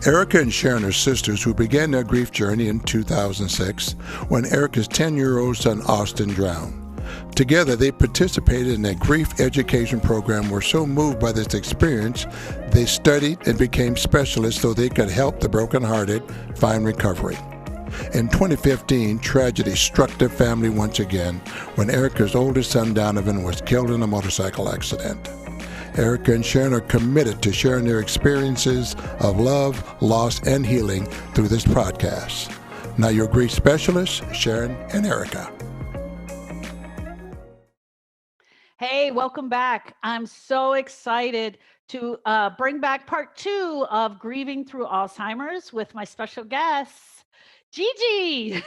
Erica and Sharon are sisters who began their grief journey in 2006 when Erica's 10-year-old son Austin drowned. Together, they participated in a grief education program, were so moved by this experience, they studied and became specialists so they could help the brokenhearted find recovery. In 2015, tragedy struck their family once again when Erica's oldest son Donovan was killed in a motorcycle accident. Erica and Sharon are committed to sharing their experiences of love, loss, and healing through this podcast. Now your grief specialists, Sharon and Erica. Hey, welcome back. I'm so excited to bring back part 2 of Grieving Through Alzheimer's with my special guest, Gigi.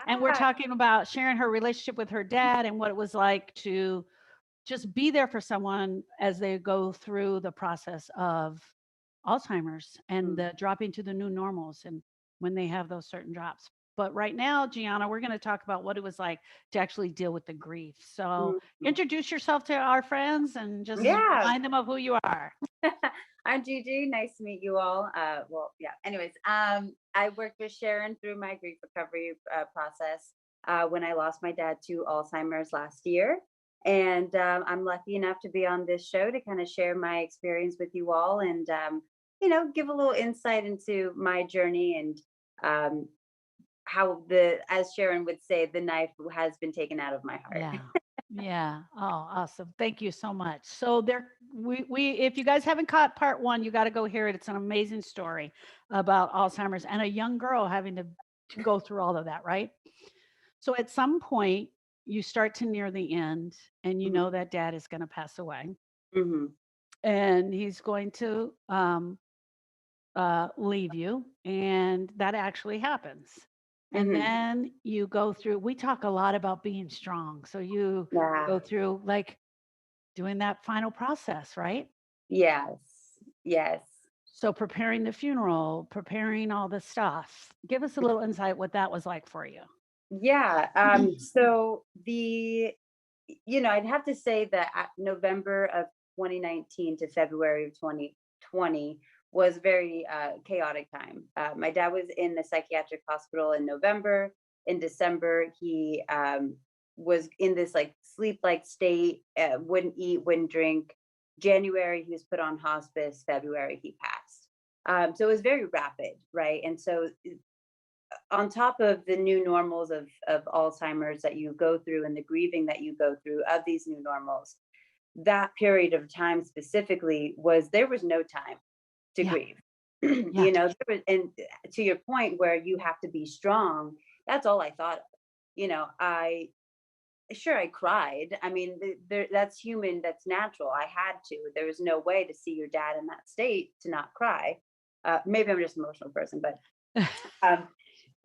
And we're talking about sharing her relationship with her dad and what it was like to just be there for someone as they go through the process of Alzheimer's and the dropping to the new normals and when they have those certain drops. But right now, Giovanna, we're going to talk about what it was like to actually deal with the grief. So introduce yourself to our friends and just remind them of who you are. I'm Gigi. Nice to meet you all. Anyways, I worked with Sharon through my grief recovery process when I lost my dad to Alzheimer's last year. And I'm lucky enough to be on this show to kind of share my experience with you all and, give a little insight into my journey and how as Sharon would say, the knife has been taken out of my heart. Yeah. Yeah. Oh, awesome. Thank you so much. So we if you guys haven't caught part 1, you got to go hear it. It's an amazing story about Alzheimer's and a young girl having to go through all of that, right? So at some point you start to near the end and you know that dad is going to pass away. And he's going to leave you, and that actually happens. And then you go through, we talk a lot about being strong. So you go through like doing that final process, right? Yes. So preparing the funeral, preparing all the stuff. Give us a little insight what that was like for you. Yeah. So I'd have to say that November of 2019 to February of 2020 was very chaotic time. My dad was in the psychiatric hospital in November. In December, he was in this like sleep-like state, wouldn't eat, wouldn't drink. January, he was put on hospice. February, he passed. So it was very rapid, right? And so on top of the new normals of Alzheimer's that you go through and the grieving that you go through of these new normals, that period of time specifically there was no time to grieve. And to your point where you have to be strong, that's all I thought of. I cried. I mean, that's human, that's natural. I had to. There was no way to see your dad in that state to not cry. Maybe I'm just an emotional person,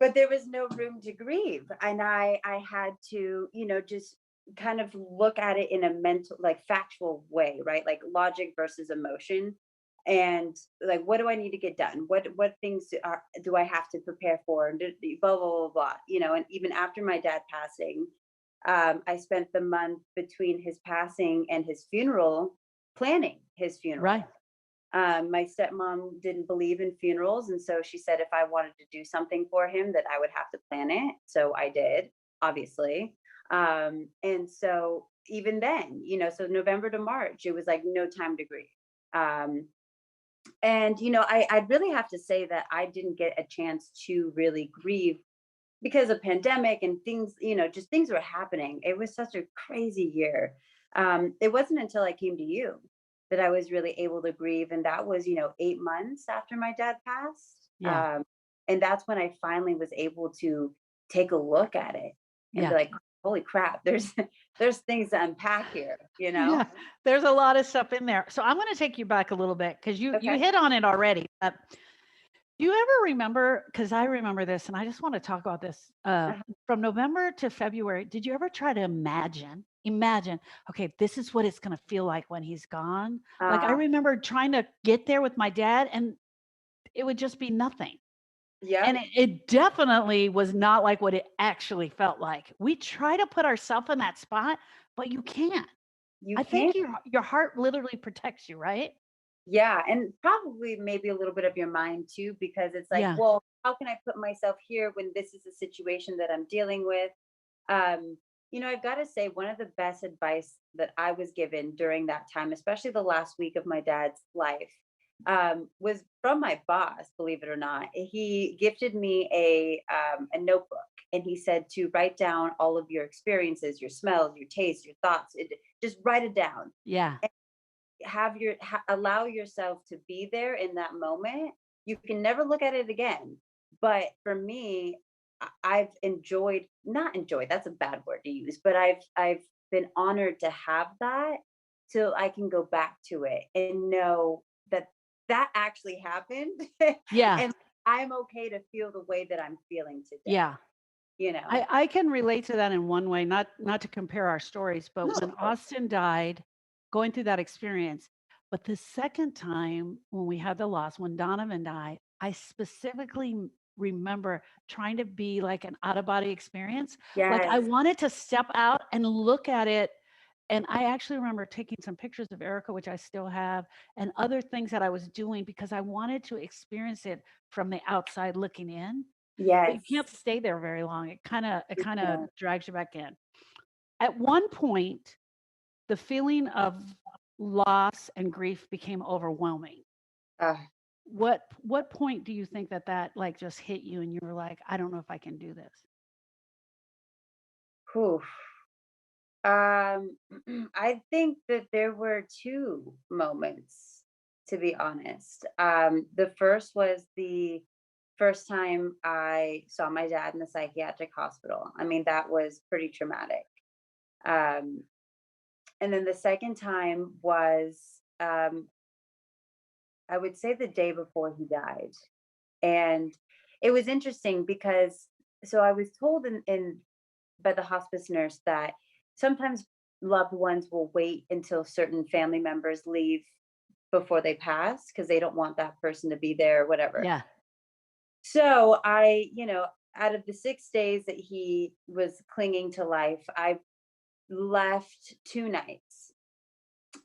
but there was no room to grieve. And I had to, just kind of look at it in a mental, like factual way, right? Like logic versus emotion. And like, what do I need to get done? What things do I have to prepare for? And blah, blah, blah, blah. And even after my dad passing, I spent the month between his passing and his funeral planning his funeral. Right. My stepmom didn't believe in funerals. And so she said if I wanted to do something for him, that I would have to plan it. So I did, obviously. And so even then, so November to March, it was like no time to grieve. And, I'd really have to say that I didn't get a chance to really grieve because of pandemic and things, just things were happening. It was such a crazy year. It wasn't until I came to you that I was really able to grieve. And that was, 8 months after my dad passed. Yeah. And that's when I finally was able to take a look at it and be like, holy crap, there's things to unpack here, Yeah, there's a lot of stuff in there. So I'm going to take you back a little bit because you hit on it already. But do you ever remember, because I remember this and I just want to talk about this from November to February, did you ever try to imagine, okay, this is what it's going to feel like when he's gone? Like I remember trying to get there with my dad and it would just be nothing. Yeah. And it definitely was not like what it actually felt like. We try to put ourselves in that spot, but you can't. I think your heart literally protects you, right? Yeah, and probably maybe a little bit of your mind too, because it's like, Yeah. well, how can I put myself here when this is a situation that I'm dealing with? I've got to say, one of the best advice that I was given during that time, especially the last week of my dad's life, was from my boss. Believe it or not, he gifted me a notebook, and he said to write down all of your experiences, your smells, your tastes, your thoughts. Just write it down. Yeah. Allow yourself to be there in that moment. You can never look at it again. But for me, I've enjoyed, not enjoyed, that's a bad word to use, but I've been honored to have that, so I can go back to it and know that that actually happened. Yeah. And I'm okay to feel the way that I'm feeling today, Yeah. you know. I can relate to that in one way, not to compare our stories, but when No. Austin died, going through that experience, but the second time when we had the loss, when Donovan died, I specifically remember trying to be like an out of body experience. Like I Yes. wanted to step out and look at it. And I actually remember taking some pictures of Erica, which I still have, and other things that I was doing because I wanted to experience it from the outside looking in. But you Yes. can't stay there very long. It kind of Yeah. drags you back in. At one point, the feeling of loss and grief became overwhelming. Uh, What point do you think that like just hit you and you were like, I don't know if I can do this? Whew. Um, I think that there were two moments, to be honest. The first was the first time I saw my dad in the psychiatric hospital. I mean, that was pretty traumatic. Um, and then the second time was, I would say, the day before he died. And it was interesting because, so I was told in by the hospice nurse that sometimes loved ones will wait until certain family members leave before they pass because they don't want that person to be there or whatever. Yeah. So out of the 6 days that he was clinging to life, I left 2 nights.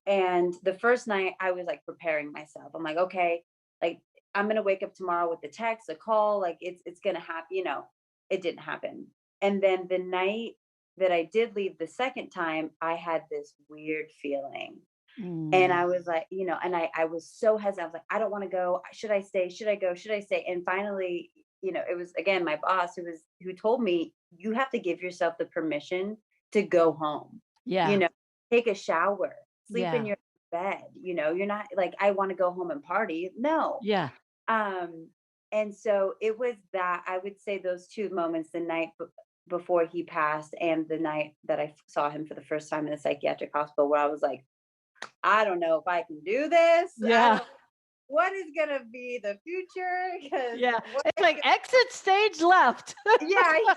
And the first night I was like preparing myself. I'm like, okay, like I'm gonna wake up tomorrow with the text, a call, like it's gonna happen. It didn't happen. And then the night that I did leave the second time, I had this weird feeling. And Mm. I was like, and I was so hesitant. I was like, I don't want to go. Should I stay? Should I go? Should I stay? And finally, it was again my boss who told me, you have to give yourself the permission to go home. You Yeah. know, take a shower, sleep in Yeah. your bed. You're not like, I want to go home and party. No. Yeah. Um, and so it was that, I would say, those two moments, the night before he passed and the night that I saw him for the first time in the psychiatric hospital, where I was like, I don't know if I can do this. I Yeah. don't. What is gonna be the future? Because Yeah. what It's is like exit stage left. yeah.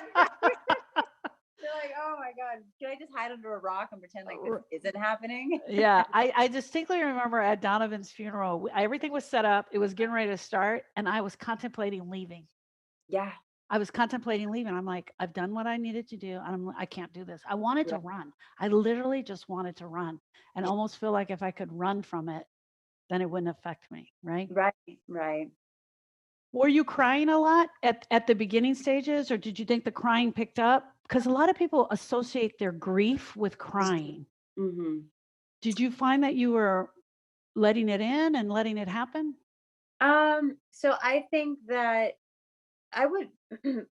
You're like, oh my god, can I just hide under a rock and pretend like this isn't happening? Yeah, I distinctly remember at Donovan's funeral, everything was set up. It was getting ready to start, and I was contemplating leaving. Yeah. I was contemplating leaving. I'm like, I've done what I needed to do. I can't do this. I wanted to run. I literally just wanted to run and almost feel like if I could run from it, then it wouldn't affect me. Right. Right. Right. Were you crying a lot at the beginning stages, or did you think the crying picked up? Because a lot of people associate their grief with crying. Hmm. Did you find that you were letting it in and letting it happen? So I think that I would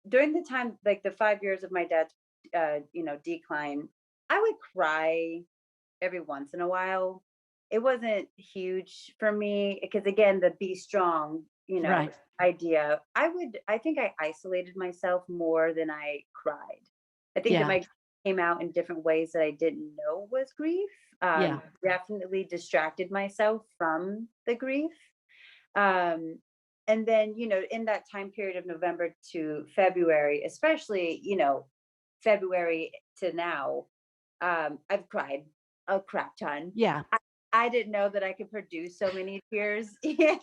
during the time, like the 5 years of my dad's decline, I would cry every once in a while. It wasn't huge for me because, again, the be strong, Right. idea. I think I isolated myself more than I cried. I think that Yeah. my grief came out in different ways that I didn't know was grief. Yeah. Definitely distracted myself from the grief. Um, and then, in that time period of November to February, especially, February to now, I've cried a crap ton. Yeah. I didn't know that I could produce so many tears. Yeah.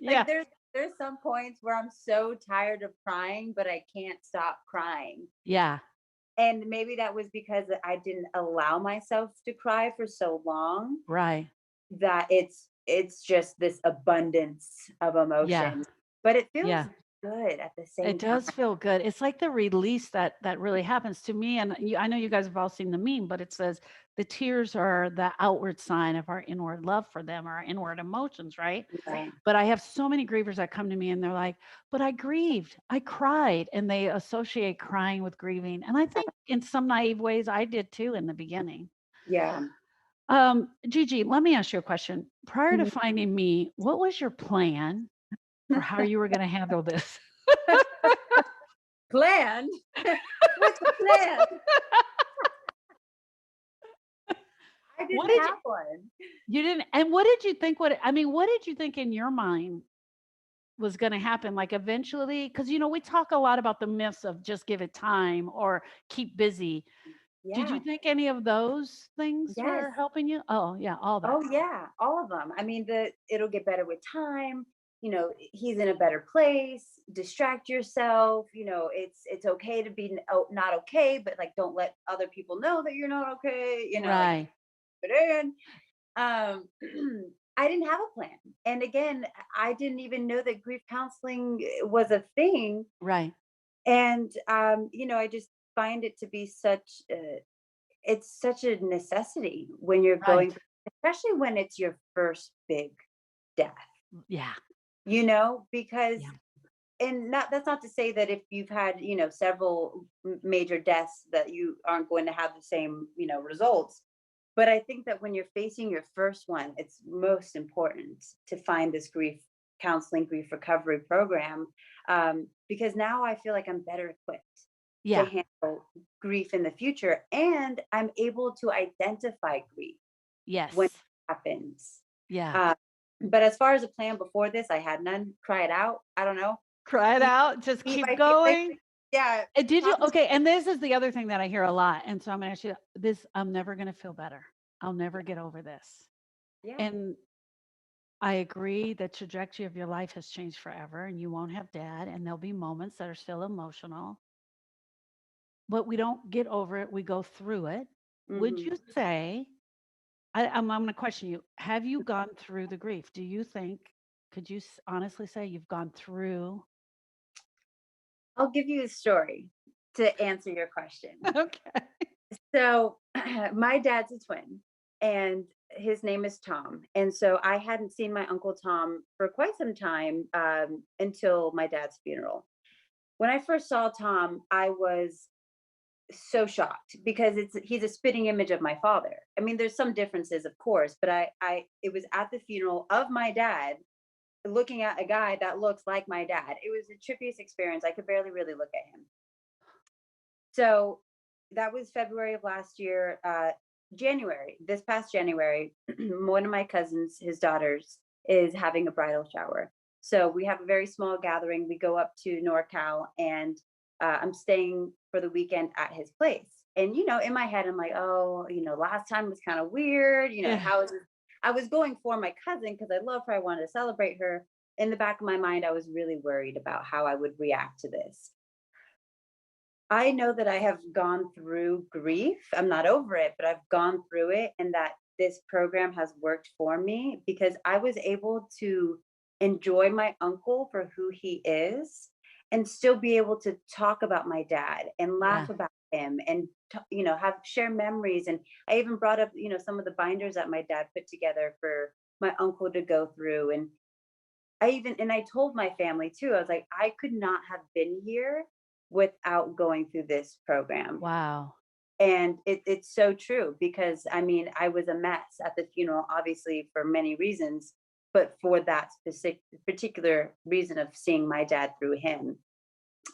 Like there's some points where I'm so tired of crying, but I can't stop crying. Yeah. And maybe that was because I didn't allow myself to cry for so long Right. that it's just this abundance of Yeah. emotion, but it feels Yeah. good at the It same time. does feel good. It's like the release that really happens to me. And I know you guys have all seen the meme, but it says the tears are the outward sign of our inward love for them, our inward emotions, right? Yeah. But I have so many grievers that come to me and they're like, but I grieved, I cried, and they associate crying with grieving. And I think in some naive ways I did too in the beginning. Yeah. Gigi, let me ask you a question. Prior to Mhm. finding me, what was your plan for how you were going to handle this? Planned? What's the plan? I What didn't did you have one. You didn't, and what did you think what did you think in your mind was gonna happen? Like, eventually, because we talk a lot about the myths of just give it time or keep busy. Did you Yeah. think any of those things Yes. were helping you? Oh, yeah, all that. Oh yeah, all of them. I mean, it'll get better with time. He's in a better place. Distract yourself. It's okay to be not okay, but like don't let other people know that you're not okay. Like Right, put it in. Um, I didn't have a plan, and again, I didn't even know that grief counseling was a thing. right, And I just find it to be it's such a necessity when you're right. going, especially when it's your first big death, Yeah, because, yeah, and that's not to say that if you've had, several major deaths that you aren't going to have the same, results. But I think that when you're facing your first one, it's most important to find this grief counseling, grief recovery program, because now I feel like I'm better equipped to yeah, handle grief in the future, and I'm able to identify grief when it yes, happens. yeah. Uh, but as far as a plan before this, I had none. Cry it out. I don't know. Cry it Eat, out, just eat keep my feelings. going. Yeah. And did you Process. okay, and this is the other thing that I hear a lot, and so I'm gonna ask you this, I'm never gonna feel better. I'll never get over this. Yeah. And I agree the trajectory of your life has changed forever and you won't have dad and there'll be moments that are still emotional, but we don't get over it, we go through it. Would Hmm. you say I'm going to question you, have you gone through the grief? Do you think could you honestly say you've gone through I'll give you a story to answer your question. Okay. So, my dad's a twin, and his name is Tom. And so I hadn't seen my uncle Tom for quite some time, until my dad's funeral. When I first saw Tom, I was so shocked because he's a spitting image of my father. I mean, there's some differences, of course, but it was at the funeral of my dad, looking at a guy that looks like my dad. It was the trippiest experience. I could barely really look at him. So that was February of last year. January, this past January, one of my cousins, his daughters, is having a bridal shower. So we have a very small gathering. We go up to NorCal, and I'm staying for the weekend at his place. And in my head, I'm like, oh, last time was kind of weird. Yeah. How is it? I was going for my cousin because I love her. I wanted to celebrate her. In the back of my mind, I was really worried about how I would react to this. I know that I have gone through grief. I'm not over it, but I've gone through it, and that this program has worked for me because I was able to enjoy my uncle for who he is and still be able to talk about my dad and Yeah. laugh about him and have share memories. And I even brought up some of the binders that my dad put together for my uncle to go through. And I told my family too. I was like, I could not have been here without going through this program. Wow. And it's so true because I mean, I was a mess at the funeral, obviously for many reasons, but for that specific particular reason of seeing my dad through him,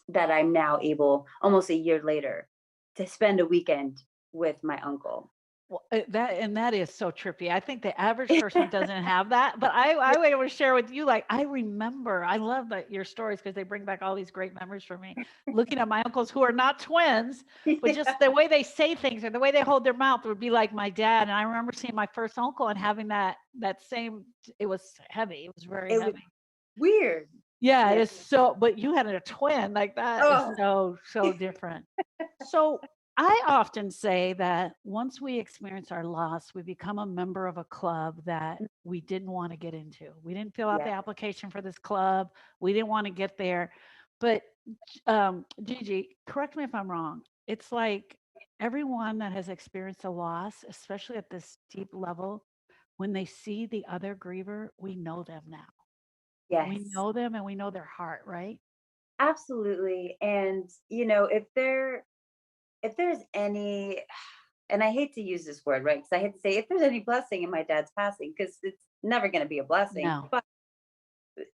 that I'm now able, almost a year later, to spend a weekend with my uncle. Well, that is so trippy. I think the average person doesn't have that, but I would able to share with you. Like I remember, I love that your stories because they bring back all these great memories for me. Looking at my uncles who are not twins, but just the way they say things or the way they hold their mouth would be like my dad. And I remember seeing my first uncle and having that same. It was heavy. It was very It was heavy. weird. Yeah, it Yeah. is so. But you had a twin like that is Oh, so different. So I often say that once we experience our loss, we become a member of a club that we didn't want to get into. We didn't fill out the Yeah. application for this club. We didn't want to get there. But Gigi, correct me if I'm wrong. It's like everyone that has experienced a loss, especially at this deep level, when they see the other griever, we know them now. We Yes. know them and we know their heart, right? Absolutely. And if there's any, and I hate to use this word, right? Because I hate to say if there's any blessing in my dad's passing, because it's never going to be a blessing. No. But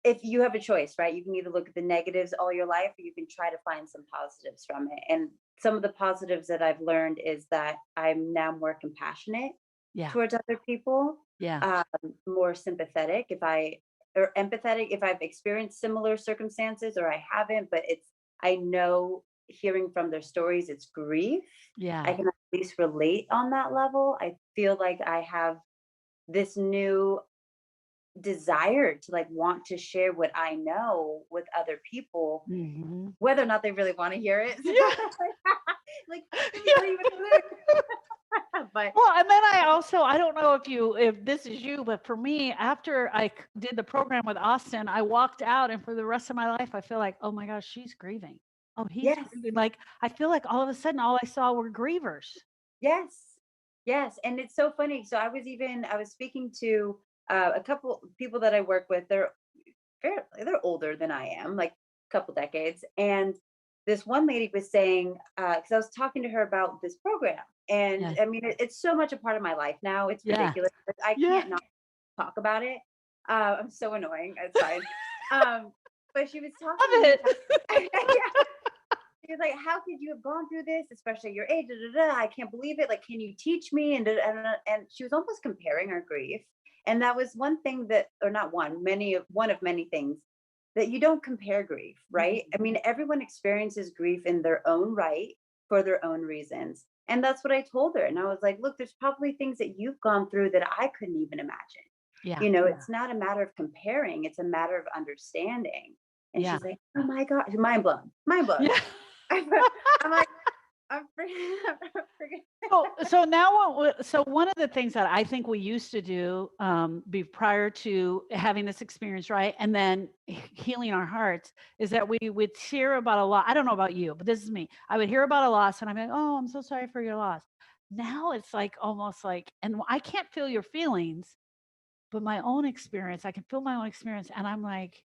if you have a choice, right, you can either look at the negatives all your life, or you can try to find some positives from it. And some of the positives that I've learned is that I'm now more compassionate Yeah. towards other people, Yeah. more sympathetic or empathetic if I've experienced similar circumstances or I haven't, but I know hearing from their stories, it's grief. Yeah. I can at least relate on that level. I feel like I have this new desire to like want to share what I know with other people, Hmm. whether or not they really want to hear it. Yeah. Like, Yeah. what are you gonna do? But Well, and then I don't know if this is you, but for me, after I did the program with Austin, I walked out and for the rest of my life, I feel like, oh my gosh, she's grieving. Oh, he's yes, grieving. Like, I feel like all of a sudden, all I saw were grievers. yes, yes. And it's so funny. So I was speaking to a couple people that I work with. They're older than I am, like a couple decades. And this one lady was saying, because I was talking to her about this program, and Yeah. I mean, it's so much a part of my life now. It's Yeah. ridiculous. I Yeah. can't not talk about it. I'm so annoying. It's fine. But she was talking to Love me. it. Yeah. She was like, "How could you have gone through this, especially at your age? Da, da, da. I can't believe it. Like, can you teach me?" And she was almost comparing her grief. And that was one thing that, or not one, one of many things that you don't compare grief, right? I mean, everyone experiences grief in their own right for their own reasons. And that's what I told her. And I was like, look, there's probably things that you've gone through that I couldn't even imagine. Yeah. You know, it's not a matter of comparing, it's a matter of understanding. And Yeah. she's like, oh my God, mind blown, mind blown. Yeah. I'm like, I'm freaking. So now, so one of the things that I think we used to do, prior to having this experience, right, and then healing our hearts, is that we would hear about a loss. I don't know about you, but this is me. I would hear about a loss, and I'm like, "Oh, I'm so sorry for your loss." Now it's like almost like, and I can't feel your feelings, but my own experience, I can feel my own experience, and I'm like,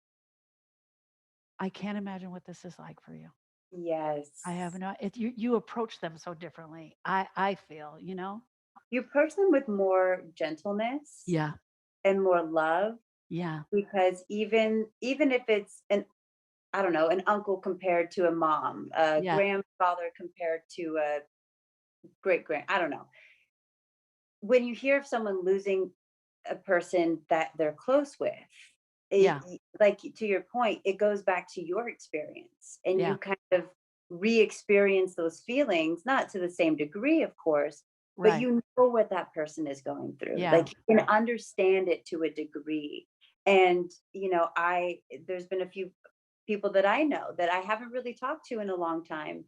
I can't imagine what this is like for you. Yes. I have no. You approach them so differently. I feel, You approach them with more gentleness Yeah. and more love, Yeah. because even if it's I don't know, an uncle compared to a mom, a Yeah. grandfather compared to a I don't know. When you hear of someone losing a person that they're close with, Yeah. like to your point, it goes back to your experience and Yeah. you kind of re-experience those feelings, not to the same degree, of course, but Right. you know what that person is going through. Yeah. Like you can understand it to a degree. And, there's been a few people that I know that I haven't really talked to in a long time,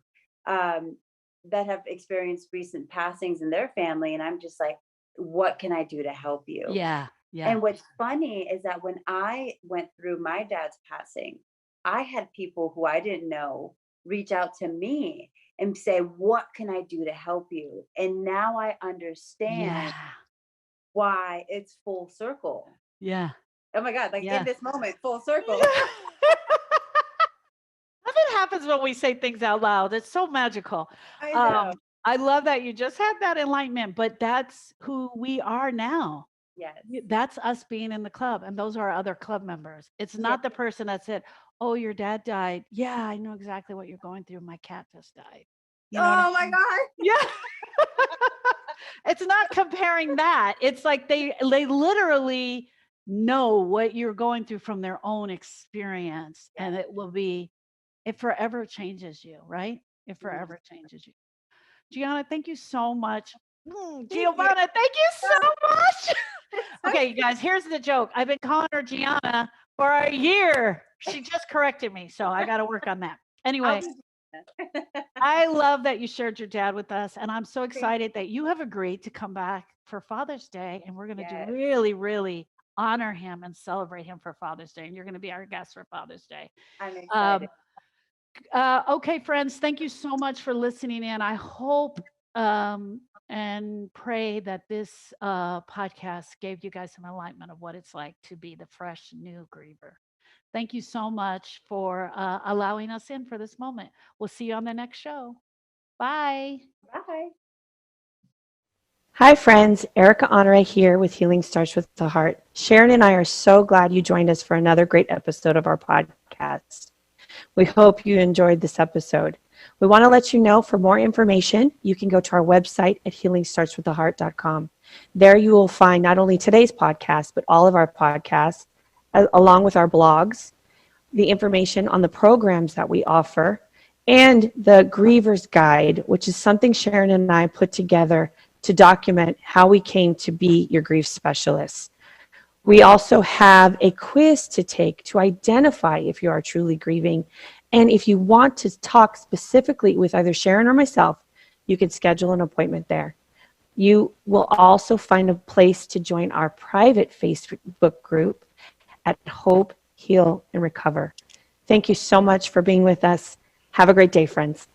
um, that have experienced recent passings in their family. And I'm just like, what can I do to help you? Yeah. Yeah. And what's funny is that when I went through my dad's passing, I had people who I didn't know reach out to me and say, what can I do to help you? And now I understand Yeah. why it's full circle. Yeah. Oh my God, like in Yeah. this moment, full circle. Nothing happens when we say things out loud. It's so magical. I know. I love that you just had that enlightenment, but that's who we are now. Yes. That's us being in the club, and those are our other club members. It's Yeah. not the person that said, "Oh, your dad died." Yeah, I know exactly what you're going through. My cat just died. You know what Oh I my mean? God. Yeah. It's not comparing that. It's like they literally know what you're going through from their own experience, and it forever changes you, right? It forever changes you. Gianna, thank you so much. Thank you. Giovanna, thank you so much. Okay, you guys, here's the joke. I've been calling her Gianna for a year. She just corrected me, so I got to work on that. Anyway, I love that you shared your dad with us, and I'm so excited that you have agreed to come back for Father's Day, and we're going to do Yes. really, really honor him and celebrate him for Father's Day, and you're going to be our guest for Father's Day. I'm Um, excited. okay, friends, thank you so much for listening in. I hope and pray that this podcast gave you guys some enlightenment of what it's like to be the fresh new griever. Thank you so much for allowing us in for this moment. We'll see you on the next show. Bye. Bye. Hi, friends. Erica Honore here with Healing Starts with the Heart. Sharon and I are so glad you joined us for another great episode of our podcast. We hope you enjoyed this episode. We want to let you know for more information, you can go to our website at healingstartswiththeheart.com. There you will find not only today's podcast, but all of our podcasts, along with our blogs, the information on the programs that we offer, and the Griever's Guide, which is something Sharon and I put together to document how we came to be your grief specialists. We also have a quiz to take to identify if you are truly grieving. And if you want to talk specifically with either Sharon or myself, you can schedule an appointment there. You will also find a place to join our private Facebook group at Hope, Heal, and Recover. Thank you so much for being with us. Have a great day, friends.